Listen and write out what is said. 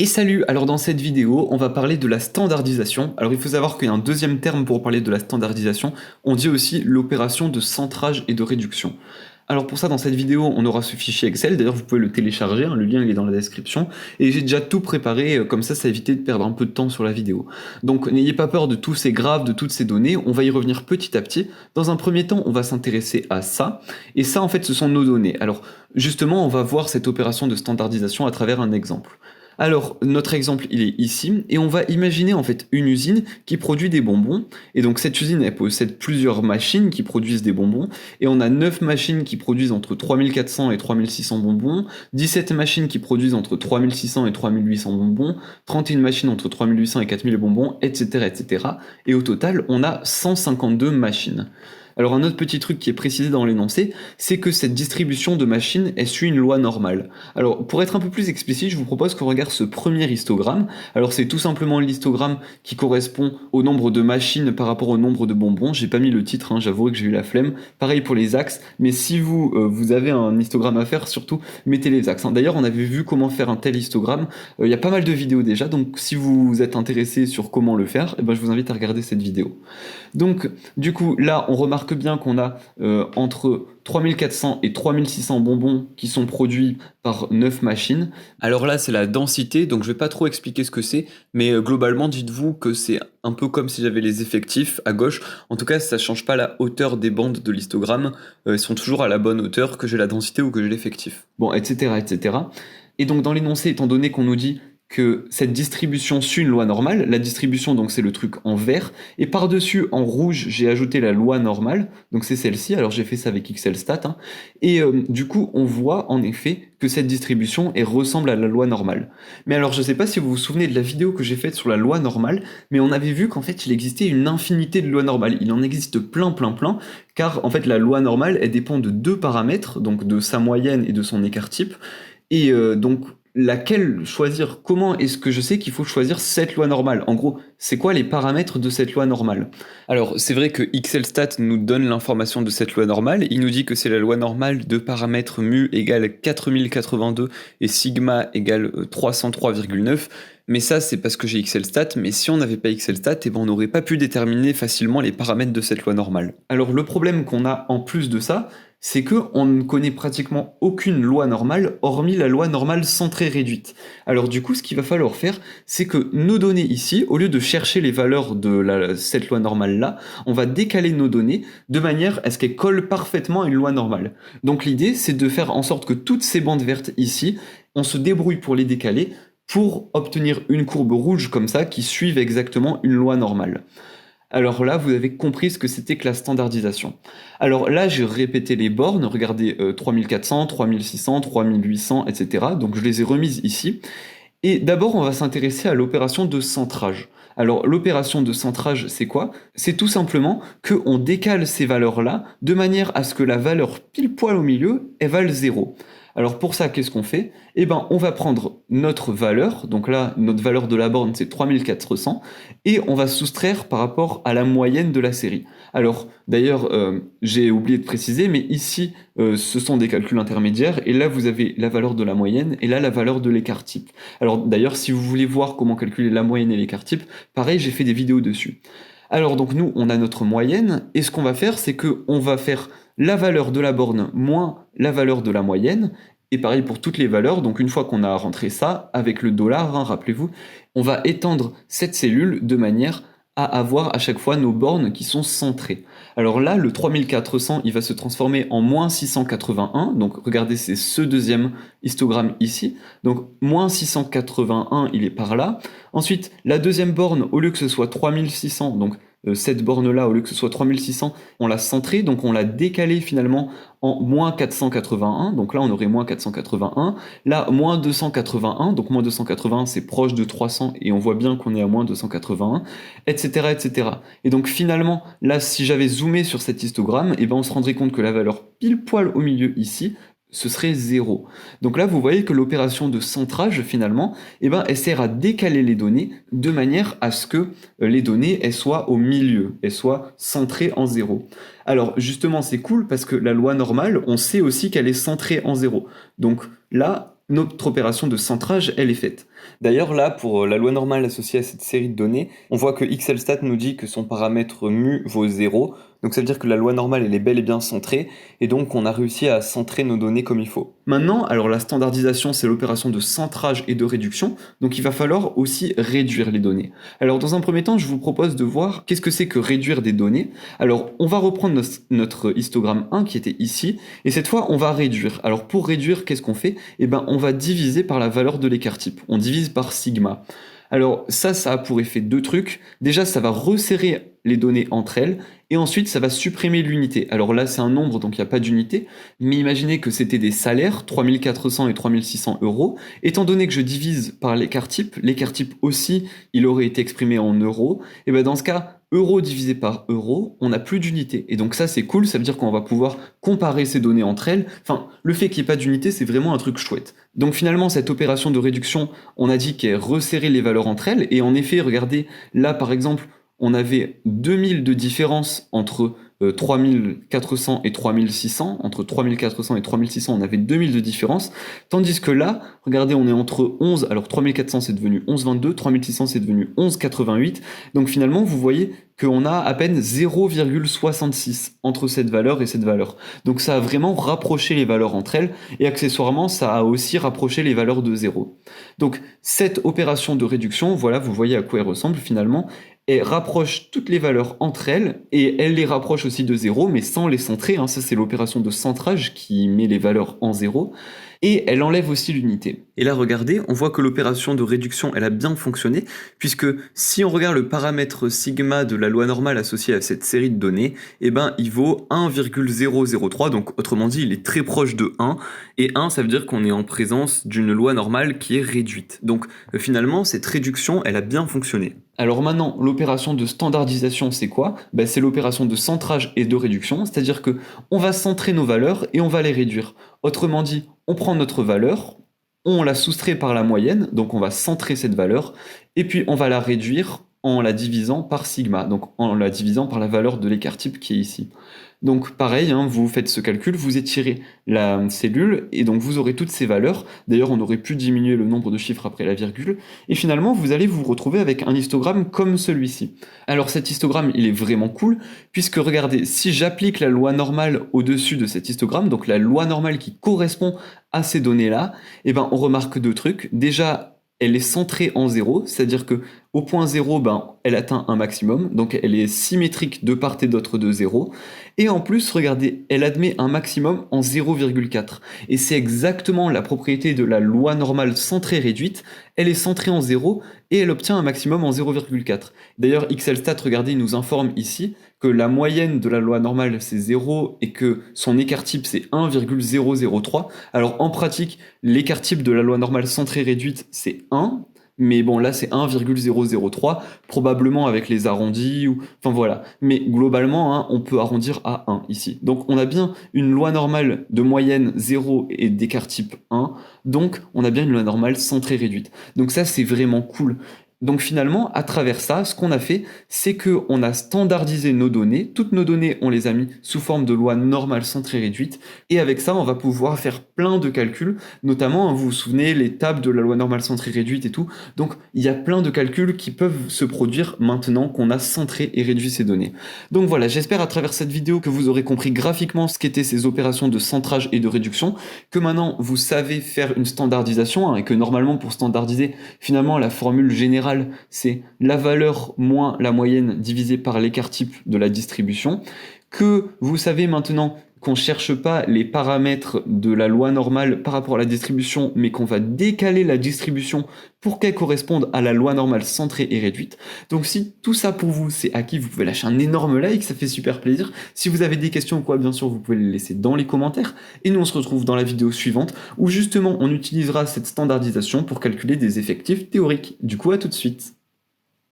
Et salut! Alors dans cette vidéo, on va parler de la standardisation. Alors il faut savoir qu'il y a un deuxième terme pour parler de la standardisation, on dit aussi l'opération de centrage et de réduction. Alors pour ça, dans cette vidéo, on aura ce fichier Excel, d'ailleurs vous pouvez le télécharger, hein, le lien il est dans la description, et j'ai déjà tout préparé, comme ça évite de perdre un peu de temps sur la vidéo. Donc n'ayez pas peur de tous ces graphes, de toutes ces données, on va y revenir petit à petit. Dans un premier temps, on va s'intéresser à ça, et ça en fait ce sont nos données. Alors justement, on va voir cette opération de standardisation à travers un exemple. Alors, notre exemple, il est ici, et on va imaginer en fait une usine qui produit des bonbons, et donc cette usine, elle possède plusieurs machines qui produisent des bonbons, et on a 9 machines qui produisent entre 3400 et 3600 bonbons, 17 machines qui produisent entre 3600 et 3800 bonbons, 31 machines entre 3800 et 4000 bonbons, etc., etc. Et au total, on a 152 machines. Alors un autre petit truc qui est précisé dans l'énoncé, c'est que cette distribution de machines, elle suit une loi normale. Alors pour être un peu plus explicite, je vous propose qu'on regarde ce premier histogramme. Alors c'est tout simplement l'histogramme qui correspond au nombre de machines par rapport au nombre de bonbons. J'ai pas mis le titre, hein, j'avoue que j'ai eu la flemme. Pareil pour les axes, mais si vous avez un histogramme à faire, surtout mettez les axes, hein. D'ailleurs on avait vu comment faire un tel histogramme, il y a pas mal de vidéos déjà, donc si vous êtes intéressé sur comment le faire, je vous invite à regarder cette vidéo. Donc du coup là on remarque bien qu'on a entre 3400 et 3600 bonbons qui sont produits par 9 machines. Alors là c'est la densité, donc je vais pas trop expliquer ce que c'est, mais globalement dites-vous que c'est un peu comme si j'avais les effectifs à gauche. En tout cas ça change pas la hauteur des bandes de l'histogramme, ils sont toujours à la bonne hauteur que j'ai la densité ou que j'ai l'effectif. Bon, etc., etc. Et donc dans l'énoncé, étant donné qu'on nous dit que cette distribution suit une loi normale, la distribution donc c'est le truc en vert, et par-dessus en rouge j'ai ajouté la loi normale, donc c'est celle-ci, alors j'ai fait ça avec XLStat, hein, et du coup on voit en effet que cette distribution elle ressemble à la loi normale. Mais alors je sais pas si vous vous souvenez de la vidéo que j'ai faite sur la loi normale, mais on avait vu qu'en fait il existait une infinité de lois normales, il en existe plein, car en fait la loi normale elle dépend de deux paramètres, donc de sa moyenne et de son écart type, et donc laquelle choisir? Comment est-ce que je sais qu'il faut choisir cette loi normale? En gros, c'est quoi les paramètres de cette loi normale? Alors, c'est vrai que XLStat nous donne l'information de cette loi normale. Il nous dit que c'est la loi normale de paramètres mu égale 4082 et sigma égale 303,9. Mais ça, c'est parce que j'ai XLStat, mais si on n'avait pas XLStat, on n'aurait pas pu déterminer facilement les paramètres de cette loi normale. Alors, le problème qu'on a en plus de ça, c'est qu'on ne connaît pratiquement aucune loi normale, hormis la loi normale centrée réduite. Alors du coup, ce qu'il va falloir faire, c'est que nos données ici, au lieu de chercher les valeurs de cette loi normale-là, on va décaler nos données de manière à ce qu'elles collent parfaitement à une loi normale. Donc l'idée, c'est de faire en sorte que toutes ces bandes vertes ici, on se débrouille pour les décaler, pour obtenir une courbe rouge comme ça, qui suive exactement une loi normale. Alors là, vous avez compris ce que c'était que la standardisation. Alors là, j'ai répété les bornes, regardez 3400, 3600, 3800, etc. Donc je les ai remises ici. Et d'abord, on va s'intéresser à l'opération de centrage. Alors l'opération de centrage, c'est quoi? C'est tout simplement qu'on décale ces valeurs-là de manière à ce que la valeur pile poil au milieu, elle vale 0. Alors pour ça, qu'est-ce qu'on fait? On va prendre notre valeur, donc là, notre valeur de la borne, c'est 3400, et on va soustraire par rapport à la moyenne de la série. Alors, d'ailleurs, j'ai oublié de préciser, mais ici, ce sont des calculs intermédiaires, et là, vous avez la valeur de la moyenne, et là, la valeur de l'écart type. Alors, d'ailleurs, si vous voulez voir comment calculer la moyenne et l'écart type, pareil, j'ai fait des vidéos dessus. Alors, donc, nous, on a notre moyenne, et ce qu'on va faire, c'est qu'on va faire la valeur de la borne moins la valeur de la moyenne, et pareil pour toutes les valeurs, donc une fois qu'on a rentré ça, avec le dollar, hein, rappelez-vous, on va étendre cette cellule de manière à avoir à chaque fois nos bornes qui sont centrées. Alors là, le 3400, il va se transformer en moins 681, donc regardez, c'est ce deuxième histogramme ici, donc moins 681, il est par là. Ensuite, la deuxième borne, au lieu que ce soit 3600, donc cette borne-là, au lieu que ce soit 3600, on l'a centrée, donc on l'a décalée finalement en moins 481, donc là on aurait moins 481, là moins 281, donc moins 281 c'est proche de 300 et on voit bien qu'on est à moins 281, etc., etc. Et donc finalement, là si j'avais zoomé sur cet histogramme, on se rendrait compte que la valeur pile poil au milieu ici, ce serait 0. Donc là, vous voyez que l'opération de centrage, finalement, elle sert à décaler les données de manière à ce que les données elles soient au milieu, elles soient centrées en 0. Alors justement, c'est cool parce que la loi normale, on sait aussi qu'elle est centrée en 0. Donc là, notre opération de centrage, elle est faite. D'ailleurs, là, pour la loi normale associée à cette série de données, on voit que XLStat nous dit que son paramètre mu vaut 0. Donc ça veut dire que la loi normale, elle est bel et bien centrée, et donc on a réussi à centrer nos données comme il faut. Maintenant, alors la standardisation, c'est l'opération de centrage et de réduction, donc il va falloir aussi réduire les données. Alors dans un premier temps, je vous propose de voir qu'est-ce que c'est que réduire des données. Alors on va reprendre notre histogramme 1 qui était ici, et cette fois on va réduire. Alors pour réduire, qu'est-ce qu'on fait? Eh ben on va diviser par la valeur de l'écart type, on divise par sigma. Alors ça a pour effet deux trucs. Déjà, ça va resserrer les données entre elles, et ensuite ça va supprimer l'unité. Alors là, c'est un nombre, donc il n'y a pas d'unité, mais imaginez que c'était des salaires, 3400 et 3600 euros. Étant donné que je divise par l'écart type aussi, il aurait été exprimé en euros, et bien dans ce cas, euro divisé par euro, on n'a plus d'unité. Et donc ça, c'est cool, ça veut dire qu'on va pouvoir comparer ces données entre elles. Enfin, le fait qu'il n'y ait pas d'unité, c'est vraiment un truc chouette. Donc finalement, cette opération de réduction, on a dit qu'elle resserrait les valeurs entre elles, et en effet, regardez, là par exemple, on avait 2000 de différence entre 3400 et 3600. Entre 3400 et 3600, on avait 2000 de différence. Tandis que là, regardez, on est entre 11, alors 3400 c'est devenu 11,22, 3600 c'est devenu 11,88. Donc finalement, vous voyez qu'on a à peine 0,66 entre cette valeur et cette valeur. Donc ça a vraiment rapproché les valeurs entre elles, et accessoirement, ça a aussi rapproché les valeurs de 0. Donc cette opération de réduction, voilà, vous voyez à quoi elle ressemble finalement. Elle rapproche toutes les valeurs entre elles, et elle les rapproche aussi de 0, mais sans les centrer, hein. Ça c'est l'opération de centrage qui met les valeurs en 0, et elle enlève aussi l'unité. Et là regardez, on voit que l'opération de réduction elle a bien fonctionné, puisque si on regarde le paramètre sigma de la loi normale associée à cette série de données, eh ben il vaut 1,003, donc autrement dit il est très proche de 1, et 1 ça veut dire qu'on est en présence d'une loi normale qui est réduite. Donc finalement cette réduction elle a bien fonctionné. Alors maintenant, l'opération de standardisation, c'est quoi? C'est l'opération de centrage et de réduction, c'est-à-dire que on va centrer nos valeurs et on va les réduire. Autrement dit, on prend notre valeur, on la soustrait par la moyenne, donc on va centrer cette valeur, et puis on va la réduire en la divisant par sigma, donc en la divisant par la valeur de l'écart type qui est ici. Donc pareil, hein, vous faites ce calcul, vous étirez la cellule, et donc vous aurez toutes ces valeurs. D'ailleurs, on aurait pu diminuer le nombre de chiffres après la virgule, et finalement, vous allez vous retrouver avec un histogramme comme celui-ci. Alors cet histogramme, il est vraiment cool, puisque regardez, si j'applique la loi normale au-dessus de cet histogramme, donc la loi normale qui correspond à ces données-là, eh ben, on remarque deux trucs. Déjà, elle est centrée en 0, c'est-à-dire que au point 0, elle atteint un maximum, donc elle est symétrique de part et d'autre de 0. Et en plus, regardez, elle admet un maximum en 0,4. Et c'est exactement la propriété de la loi normale centrée réduite. Elle est centrée en 0 et elle obtient un maximum en 0,4. D'ailleurs, XLStat, regardez, il nous informe ici que la moyenne de la loi normale c'est 0 et que son écart type c'est 1,003. Alors en pratique, l'écart type de la loi normale centrée réduite c'est 1. Mais bon, là, c'est 1,003, probablement avec les arrondis, enfin voilà. Mais globalement, hein, on peut arrondir à 1 ici. Donc, on a bien une loi normale de moyenne 0 et d'écart type 1. Donc, on a bien une loi normale centrée réduite. Donc ça, c'est vraiment cool. Donc finalement, à travers ça, ce qu'on a fait, c'est qu'on a standardisé nos données. Toutes nos données, on les a mis sous forme de loi normale centrée réduite. Et avec ça, on va pouvoir faire plein de calculs. Notamment, hein, vous vous souvenez, les tables de la loi normale centrée réduite et tout. Donc, il y a plein de calculs qui peuvent se produire maintenant qu'on a centré et réduit ces données. Donc voilà, j'espère à travers cette vidéo que vous aurez compris graphiquement ce qu'étaient ces opérations de centrage et de réduction, que maintenant vous savez faire une standardisation, hein, et que normalement pour standardiser, finalement la formule générale c'est la valeur moins la moyenne divisée par l'écart type de la distribution, que vous savez maintenant qu'on ne cherche pas les paramètres de la loi normale par rapport à la distribution, mais qu'on va décaler la distribution pour qu'elle corresponde à la loi normale centrée et réduite. Donc si tout ça pour vous c'est acquis, vous pouvez lâcher un énorme like, ça fait super plaisir. Si vous avez des questions ou quoi, bien sûr, vous pouvez les laisser dans les commentaires. Et nous on se retrouve dans la vidéo suivante, où justement on utilisera cette standardisation pour calculer des effectifs théoriques. Du coup, à tout de suite.